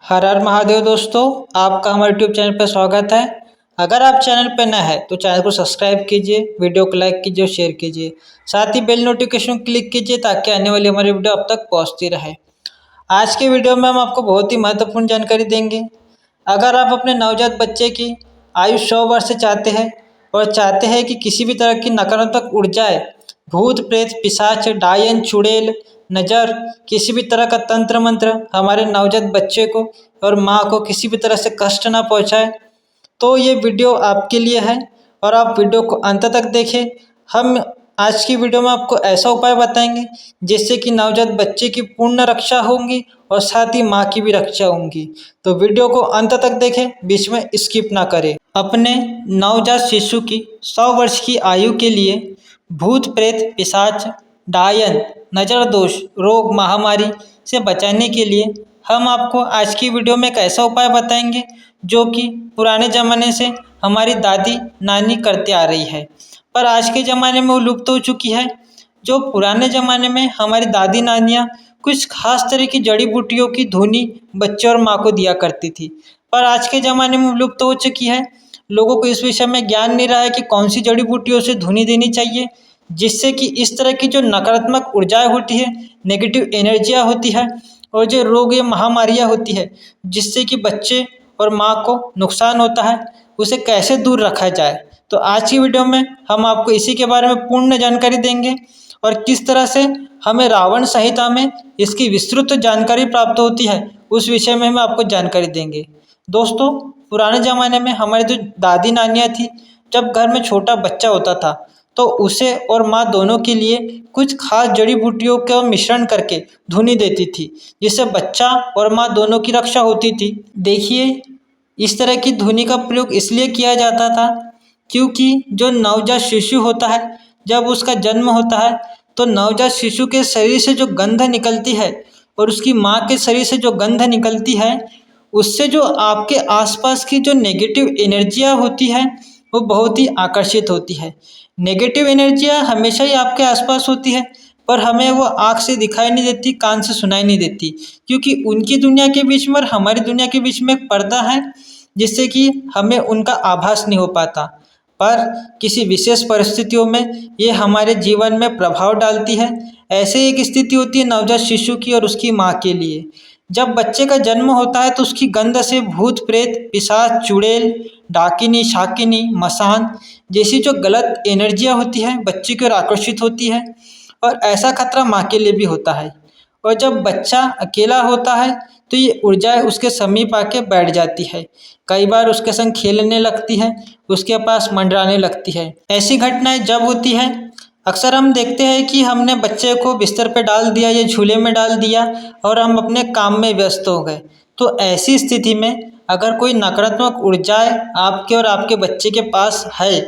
हर हर महादेव दोस्तों, आपका हमारे यूट्यूब चैनल पर स्वागत है। अगर आप चैनल पर नए हैं तो चैनल को सब्सक्राइब कीजिए, वीडियो को लाइक कीजिए और शेयर कीजिए। साथ ही बेल नोटिफिकेशन क्लिक कीजिए ताकि आने वाली हमारी वीडियो आप तक पहुंचती रहे। आज के वीडियो में हम आपको बहुत ही महत्वपूर्ण जानकारी देंगे। अगर आप अपने नवजात बच्चे की आयु 100 वर्ष से चाहते हैं और चाहते हैं कि किसी भी तरह की नकारात्मक ऊर्जाएं, भूत प्रेत पिशाच डायन चुड़ैल नज़र, किसी भी तरह का तंत्र मंत्र हमारे नवजात बच्चे को और माँ को किसी भी तरह से कष्ट ना पहुँचाए, तो ये वीडियो आपके लिए है और आप वीडियो को अंत तक देखें। हम आज की वीडियो में आपको ऐसा उपाय बताएंगे जिससे कि नवजात बच्चे की पूर्ण रक्षा होंगी और साथ ही माँ की भी रक्षा होंगी। तो वीडियो को अंत तक देखें, बीच में स्किप ना करें। अपने नवजात शिशु की 100 वर्ष की आयु के लिए भूत प्रेत पिशाच डायन नज़र दोष रोग महामारी से बचाने के लिए हम आपको आज की वीडियो में एक ऐसा उपाय बताएंगे जो कि पुराने ज़माने से हमारी दादी नानी करते आ रही है, पर आज के ज़माने में वो लुप्त हो चुकी है। जो पुराने ज़माने में हमारी दादी नानियाँ कुछ खास तरह की जड़ी बूटियों की धुनी बच्चे और माँ को दिया करती थी, पर आज के ज़माने में लुप्त हो चुकी है। लोगों को इस विषय में ज्ञान नहीं रहा है कि कौन सी जड़ी बूटियों से धुनी देनी चाहिए जिससे कि इस तरह की जो नकारात्मक ऊर्जाएं होती है, नेगेटिव एनर्जियाँ होती है और जो रोग या महामारियाँ होती है जिससे कि बच्चे और माँ को नुकसान होता है, उसे कैसे दूर रखा जाए। तो आज की वीडियो में हम आपको इसी के बारे में पूर्ण जानकारी देंगे और किस तरह से हमें रावण संहिता में इसकी विस्तृत जानकारी प्राप्त होती है, उस विषय में हम आपको जानकारी देंगे। दोस्तों, पुराने ज़माने में हमारी जो दादी नानियाँ थी, जब घर में छोटा बच्चा होता था तो उसे और माँ दोनों के लिए कुछ खास जड़ी बूटियों का मिश्रण करके धुनी देती थी जिससे बच्चा और माँ दोनों की रक्षा होती थी। देखिए, इस तरह की धुनी का प्रयोग इसलिए किया जाता था क्योंकि जो नवजात शिशु होता है, जब उसका जन्म होता है तो नवजात शिशु के शरीर से जो गंध निकलती है और उसकी माँ के शरीर से जो गंध निकलती है, उससे जो आपके आसपास की जो नेगेटिव एनर्जियाँ होती है वो बहुत ही आकर्षित होती है। नेगेटिव एनर्जियाँ हमेशा ही आपके आसपास होती है, पर हमें वो आँख से दिखाई नहीं देती, कान से सुनाई नहीं देती, क्योंकि उनकी दुनिया के बीच में और हमारी दुनिया के बीच में एक पर्दा है जिससे कि हमें उनका आभास नहीं हो पाता। पर किसी विशेष परिस्थितियों में ये हमारे जीवन में प्रभाव डालती है। ऐसे एक स्थिति होती है नवजात शिशु की और उसकी माँ के लिए। जब बच्चे का जन्म होता है तो उसकी गंध से भूत प्रेत पिशाच चुड़ैल डाकिनी शाकिनी मसान जैसी जो गलत एनर्जियाँ होती हैं बच्चे की ओर आकर्षित होती है और ऐसा खतरा माँ के लिए भी होता है। और जब बच्चा अकेला होता है तो ये ऊर्जाएं उसके समीप आके बैठ जाती है, कई बार उसके संग खेलने लगती है, उसके पास मंडराने लगती है। ऐसी घटनाएं जब होती है, अक्सर हम देखते हैं कि हमने बच्चे को बिस्तर पे डाल दिया या झूले में डाल दिया और हम अपने काम में व्यस्त हो गए। तो ऐसी स्थिति में अगर कोई नकारात्मक ऊर्जाएं आपके और आपके बच्चे के पास है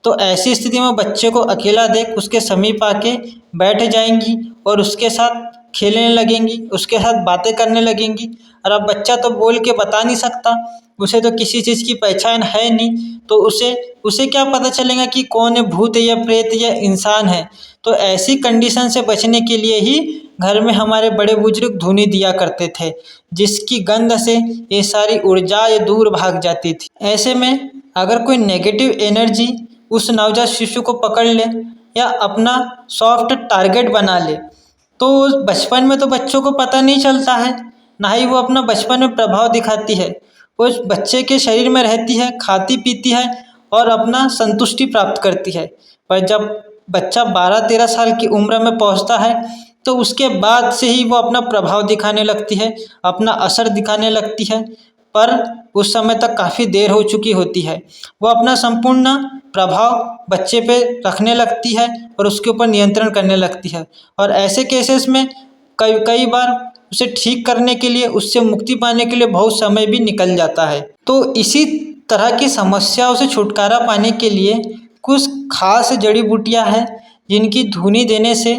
तो ऐसी स्थिति में बच्चे को अकेला देख उसके समीप आके बैठ जाएंगी और उसके साथ खेलने लगेंगी, उसके साथ बातें करने लगेंगी। और अब बच्चा तो बोल के बता नहीं सकता, उसे तो किसी चीज़ की पहचान है नहीं, तो उसे उसे क्या पता चलेगा कि कौन है, भूत है या प्रेत या इंसान है। तो ऐसी कंडीशन से बचने के लिए ही घर में हमारे बड़े बुजुर्ग धुनी दिया करते थे जिसकी गंध से ये सारी ऊर्जाएं दूर भाग जाती थी। ऐसे में अगर कोई नेगेटिव एनर्जी उस नवजात शिशु को पकड़ ले या अपना सॉफ्ट टारगेट बना ले तो बचपन में तो बच्चों को पता नहीं चलता है, ना ही वो अपना बचपन में प्रभाव दिखाती है। वो उस बच्चे के शरीर में रहती है, खाती पीती है और अपना संतुष्टि प्राप्त करती है। पर जब बच्चा 12-13 साल की उम्र में पहुंचता है तो उसके बाद से ही वो अपना प्रभाव दिखाने लगती है, अपना असर दिखाने लगती है, पर उस समय तक काफ़ी देर हो चुकी होती है। वो अपना संपूर्ण प्रभाव बच्चे पे रखने लगती है और उसके ऊपर नियंत्रण करने लगती है। और ऐसे केसेस में कई कई बार उसे ठीक करने के लिए, उससे मुक्ति पाने के लिए बहुत समय भी निकल जाता है। तो इसी तरह की समस्याओं से छुटकारा पाने के लिए कुछ खास जड़ी बूटियाँ हैं जिनकी धुनी देने से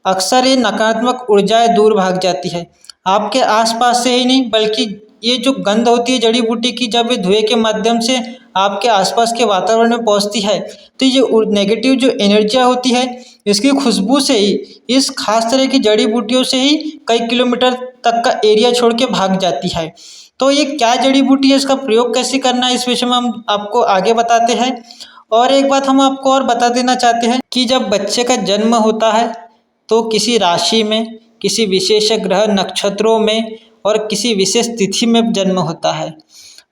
अक्सर ये नकारात्मक ऊर्जाएं दूर भाग जाती है। आपके आसपास से ही नहीं बल्कि ये जो गंध होती है जड़ी बूटी की, जब ये धुएं के माध्यम से आपके आसपास के वातावरण में पहुंचती है तो ये नेगेटिव जो एनर्जियाँ होती है इसकी खुशबू से ही, इस खास तरह की जड़ी बूटियों से ही कई किलोमीटर तक का एरिया छोड़ के भाग जाती है। तो ये क्या जड़ी बूटी है, इसका प्रयोग कैसे करना है, इस विषय में हम आपको आगे बताते हैं। और एक बात हम आपको और बता देना चाहते हैं कि जब बच्चे का जन्म होता है तो किसी राशि में, किसी विशेष ग्रह नक्षत्रों में और किसी विशेष तिथि में जन्म होता है।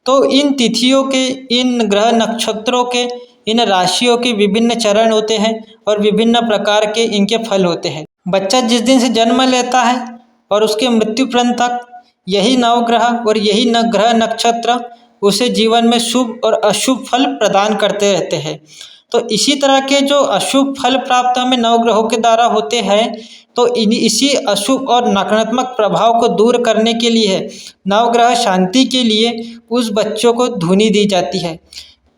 तो इन तिथियों के, इन ग्रह नक्षत्रों के, इन राशियों के विभिन्न चरण होते हैं और विभिन्न प्रकार के इनके फल होते हैं। बच्चा जिस दिन से जन्म लेता है और उसके मृत्यु पर्यंत तक यही नवग्रह और यही ग्रह नक्षत्र उसे जीवन में शुभ और अशुभ फल प्रदान करते रहते हैं। तो इसी तरह के जो अशुभ फल प्राप्त हमें नवग्रहों के द्वारा होते हैं, तो इसी अशुभ और नकारात्मक प्रभाव को दूर करने के लिए, नवग्रह शांति के लिए उस बच्चों को धुनी दी जाती है।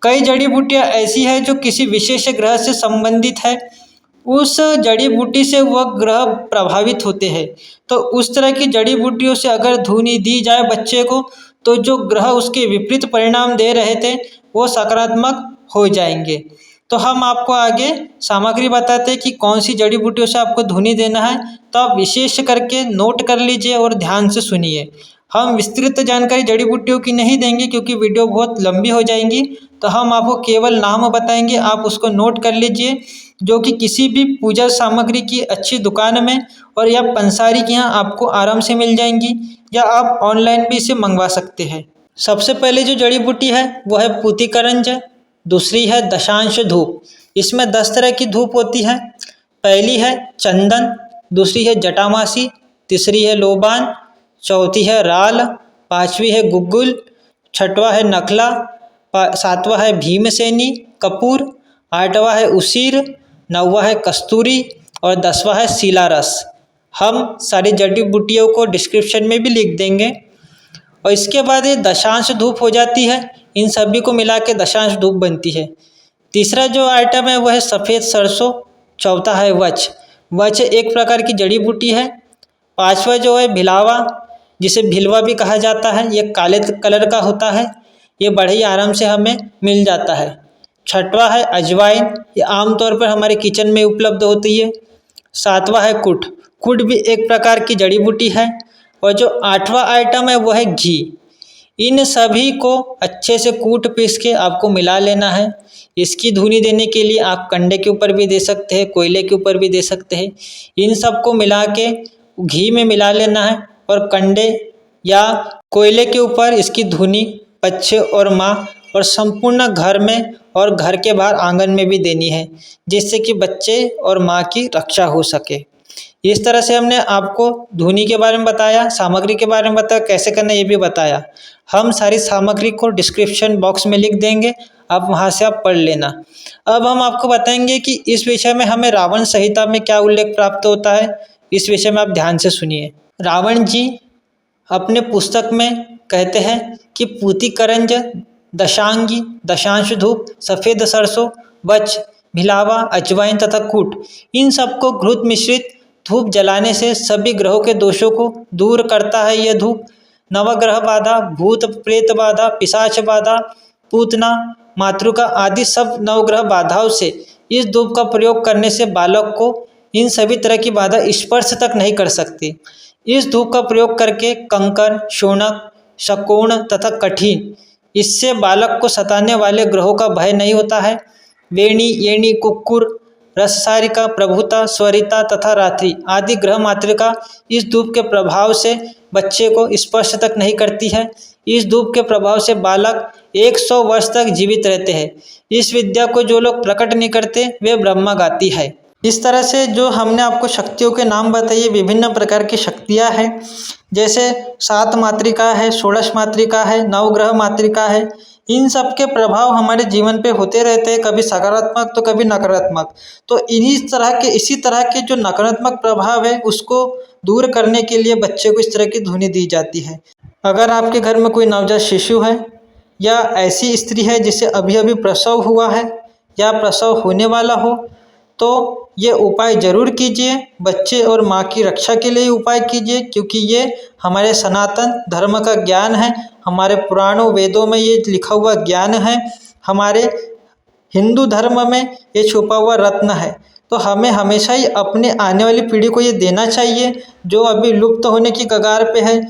कई जड़ी बूटियाँ ऐसी है जो किसी विशेष ग्रह से संबंधित है, उस जड़ी बूटी से वह ग्रह प्रभावित होते हैं। तो उस तरह की जड़ी बूटियों से अगर धुनी दी जाए बच्चे को, तो जो ग्रह उसके विपरीत परिणाम दे रहे थे वो सकारात्मक हो जाएंगे। तो हम आपको आगे सामग्री बताते हैं कि कौन सी जड़ी बूटियों से आपको धुनी देना है, तो आप विशेष करके नोट कर लीजिए और ध्यान से सुनिए। हम विस्तृत जानकारी जड़ी बूटियों की नहीं देंगे क्योंकि वीडियो बहुत लंबी हो जाएंगी, तो हम आपको केवल नाम बताएंगे, आप उसको नोट कर लीजिए, जो कि किसी भी पूजा सामग्री की अच्छी दुकान में और या पंसारी के यहाँ आपको आराम से मिल जाएंगी, या आप ऑनलाइन भी इसे मंगवा सकते हैं। सबसे पहले जो जड़ी बूटी है वो है पूतिकरंज, दूसरी है दशांश धूप। इसमें 10 तरह की धूप होती है। पहली है चंदन, दूसरी है जटामासी, तीसरी है लोबान, चौथी है राल, पांचवी है गुग्गुल, छठवा है नखला, सातवां है भीमसेनी कपूर, आठवां है उसीर, नौवां है कस्तूरी और 10वां है सीलारस। हम सारी जड़ी बूटियों को डिस्क्रिप्शन में भी लिख देंगे। और इसके बाद ये दशांश धूप हो जाती है, इन सभी को मिला के दशांश धूप बनती है। तीसरा जो आइटम है वह है सफ़ेद सरसों, चौथा है वच। वच एक प्रकार की जड़ी बूटी है। पांचवा जो है भिलावा, जिसे भिलवा भी कहा जाता है, ये काले कलर का होता है, ये बड़े ही आराम से हमें मिल जाता है। छठवा है अजवाइन, ये आमतौर पर हमारे किचन में उपलब्ध होती है। सातवां है कुट, कुट भी एक प्रकार की जड़ी बूटी है। और जो आठवां आइटम है वो है घी। इन सभी को अच्छे से कूट पीस के आपको मिला लेना है। इसकी धुनी देने के लिए आप कंडे के ऊपर भी दे सकते हैं, कोयले के ऊपर भी दे सकते हैं। इन सबको मिला के घी में मिला लेना है और कंडे या कोयले के ऊपर इसकी धुनी बच्चे और माँ और संपूर्ण घर में और घर के बाहर आंगन में भी देनी है, जिससे कि बच्चे और माँ की रक्षा हो सके। इस तरह से हमने आपको धुनी के बारे में बताया, सामग्री के बारे में बताया, कैसे करना ये भी बताया। हम सारी सामग्री को डिस्क्रिप्शन बॉक्स में लिख देंगे, आप वहाँ से आप पढ़ लेना। अब हम आपको बताएंगे कि इस विषय में हमें रावण संहिता में क्या उल्लेख प्राप्त होता है, इस विषय में आप ध्यान से सुनिए। रावण जी अपने पुस्तक में कहते हैं कि पूतिकरंज, दशांगी, दशांश धूप, सफ़ेद सरसों, वच, भिलावा, अजवाइन तथा कूट, इन सबको घृत मिश्रित धूप जलाने से सभी ग्रहों के दोषों को दूर करता है। यह धूप नवग्रह बाधा, भूत प्रेत बाधा, पिशाच बाधा, पूतना, मातृका आदि सब नवग्रह बाधाओं से इस धूप का प्रयोग करने से बालक को इन सभी तरह की बाधा स्पर्श तक नहीं कर सकती। इस धूप का प्रयोग करके कंकर, शोणक, शकोण तथा कठिन, इससे बालक को सताने वाले ग्रहों का भय नहीं होता है। वेणी, येणी, कुक्कुर, रससारिका, प्रभुता, स्वरिता तथा रात्रि आदि ग्रह मातृका इस धूप के प्रभाव से बच्चे को स्पर्श तक नहीं करती है। इस धूप के प्रभाव से बालक 100 वर्ष तक जीवित रहते हैं। इस विद्या को जो लोग प्रकट नहीं करते वे ब्रह्मा गाती है। इस तरह से जो हमने आपको शक्तियों के नाम बताइए, विभिन्न प्रकार की शक्तियाँ हैं, जैसे 7 मातृका है, षोडश मातृका है, नवग्रह मातृका है। इन सब के प्रभाव हमारे जीवन पे होते रहते हैं, कभी सकारात्मक तो कभी नकारात्मक। तो इसी तरह के जो नकारात्मक प्रभाव है उसको दूर करने के लिए बच्चे को इस तरह की धुनी दी जाती है। अगर आपके घर में कोई नवजात शिशु है या ऐसी स्त्री है जिसे अभी अभी प्रसव हुआ है या प्रसव होने वाला हो, तो ये उपाय जरूर कीजिए। बच्चे और माँ की रक्षा के लिए उपाय कीजिए, क्योंकि ये हमारे सनातन धर्म का ज्ञान है, हमारे पुराणों वेदों में ये लिखा हुआ ज्ञान है, हमारे हिंदू धर्म में ये छुपा हुआ रत्न है। तो हमें हमेशा ही अपने आने वाली पीढ़ी को ये देना चाहिए जो अभी लुप्त होने की कगार पे है,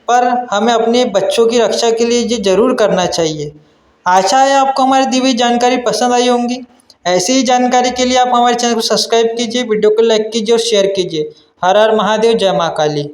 पर हमें अपने बच्चों की रक्षा के लिए ये ज़रूर करना चाहिए। आशा है आपको हमारी दी हुई जानकारी पसंद आई होंगी। ऐसी ही जानकारी के लिए आप हमारे चैनल को सब्सक्राइब कीजिए, वीडियो को लाइक कीजिए और शेयर कीजिए। हर हर महादेव, जय माँ काली।